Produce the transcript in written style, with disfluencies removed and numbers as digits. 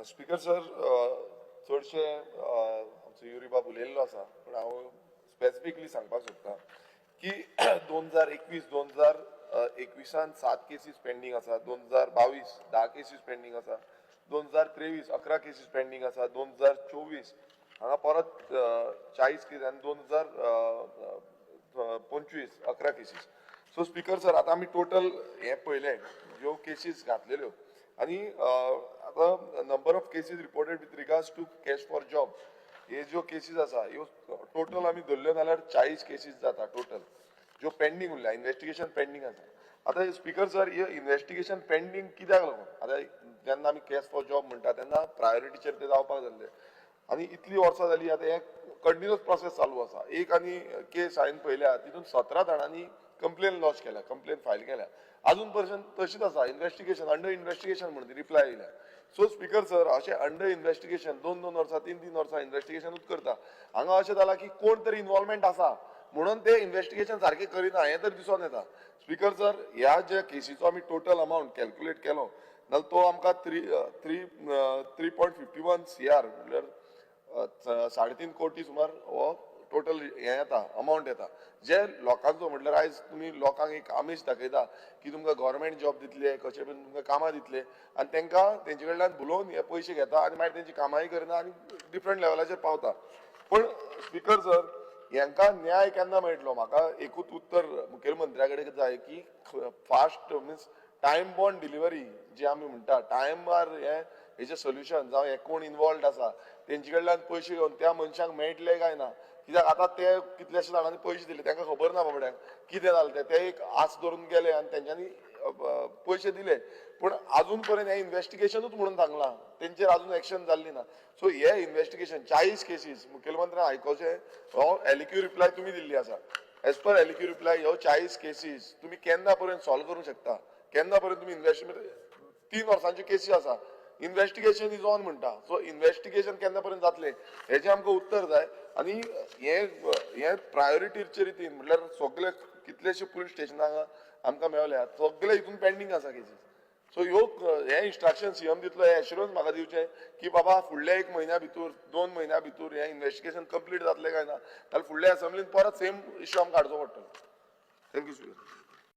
Speaker sir, चडशे आमचो Yuri बाब उलयल्लो आसा, पूण हांव स्पेसिफिकली सांगपाक सोदतां की 2021-2021 7 केसीस पेंडींग आसा, 2022 10 केसीस पेंडींग आसा, 2023 11 केसीस पेंडींग आसा, 2024 हांगा परत 40 केसीस आनी 2025 11 केसीस. सो स्पीकर सर, आतां आमी टोटल हे पळयलें ह्यो केसीस घातलेल्यो आनी आतां number of cases reported with regards to cash for job, हे ज्यो केसीस आसा ह्यो टोटल आमी धरल्यो जाल्यार 40 केसीस जाता टोटल, ज्यो पेंडींग उरल्या, इन्व्हेस्टिगेशन पेंडींग आसा. आतां स्पीकर सर, हे इन्व्हेस्टिगेशन पेंडींग कित्याक लागून? आतां जेन्ना आमी कॅश फॉर जॉब म्हणटा तेन्ना प्रायोरिटीचेर ते जावपाक जाल्ले आनी इतली वर्सां जालीं, आतां हे कंटिन्युअस प्रोसेस चालू आसा. एक आनी केस हांवें पळयल्या तितून 17 जाणांनी कंप्लेन लॉज केल्या, कंप्लेन फायल केल्या. अजून पर्यंत तशीच आसा, इन्व्हेस्टिगेशन अंडर इन्व्हेस्टिगेशन म्हणून रिप्लाय येयल्या. सो स्पीकर सर, अशें अंडर इन्व्हेस्टिगेशन 2-2 वर्सां 3-3 वर्सां इन्व्हेस्टिगेशनूच करता. हांगा अशें जाला की कोण तरी इन्वॉल्वमेंट आसा म्हणून ते इन्व्हेस्टिगेशन सारकें करिना, हें तर दिसून येता. स्पीकर सर, ह्या ज्या केसीचो आमी टोटल अमावंट कॅल्क्युलेट केलो जाल्यार तो आमकां 3.51 CR म्हणल्यार 3.5 कोटी सुमार हो टोटल हें येता, अमावंट येता. जे लोकांचो म्हटल्यार आयज तुमी लोकांक एक आमीश दाखयता की तुमकां गव्हर्मेंट जॉब दितले, कशे बीन तुमकां कामां दितले, आनी तांकां तेंचे कडल्यान भुलोवन हे पयशे घेता आनी मागीर तेंची कामांय करना आनी डिफरंट लेवलाचेर पावता. पूण स्पीकर सर, हांकां न्याय केन्ना मेळटलो? म्हाका एकूच उत्तर मुखेलमंत्र्या कडेन जाय की fast means time bound delivery जी आमी म्हणटा, टायमार हेजें सोल्युशन जावं हे कोण इन्वॉल्ड आसा तेंचे कडल्यान पयशे घेवन त्या मनशाक मेळटले काय ना. कित्याक आतां ते कितलेशे जाणांनी पयशे दिले तांकां खबर ना बाबड्यांक कितें जालें ते एक आस धरून गेले आनी तेंच्यांनी पयशे दिले, पूण अजून पर्यंत हें इन्व्हेस्टिगेशनूच म्हणून सांगलां, तेंचेर अजून एक्शन जाल्ली ना. सो हे इन्व्हेस्टिगेशन 40 केसीस मुखेलमंत्र्यान आयकोचें, हो एलिक्यू रिप्लाय तुमी दिल्ली आसा. एज पर एलिक्यू रिप्लाय ह्यो 40 केसीस तुमी केन्ना पर्यंत सॉल्व करूंक शकता? केन्ना पर्यंत तुमी इन्व्हेस्टमेंट 3 वर्सांच्यो केसी आसा, इन्व्हेस्टिगेशन इज ऑन म्हणटा. सो इन्व्हेस्टिगेशन केन्ना पर्यंत जातलें हेजें आमकां उत्तर जाय. आनी हे प्रायोरिटीचे रितीन म्हटल्यार सगळे कितलेशे पुलीस स्टेशनां आमकां मेवल्या, सगळे हितून पेंडींग आसा केसीस. सो ह्यो हे इन्स्ट्रक्शन सीएम दितलो, हे एश्युरन्स म्हाका दिवचें की बाबा फुडल्या 1 म्हयन्या भितर 2 म्हयन्या भितर हें इन्व्हेस्टिगेशन कंप्लीट जातलें काय ना, नाल्यार फुडल्या असेंब्लीन परत सेम इश्यू आमकां हाडचो पडटलो. Thank you speaker.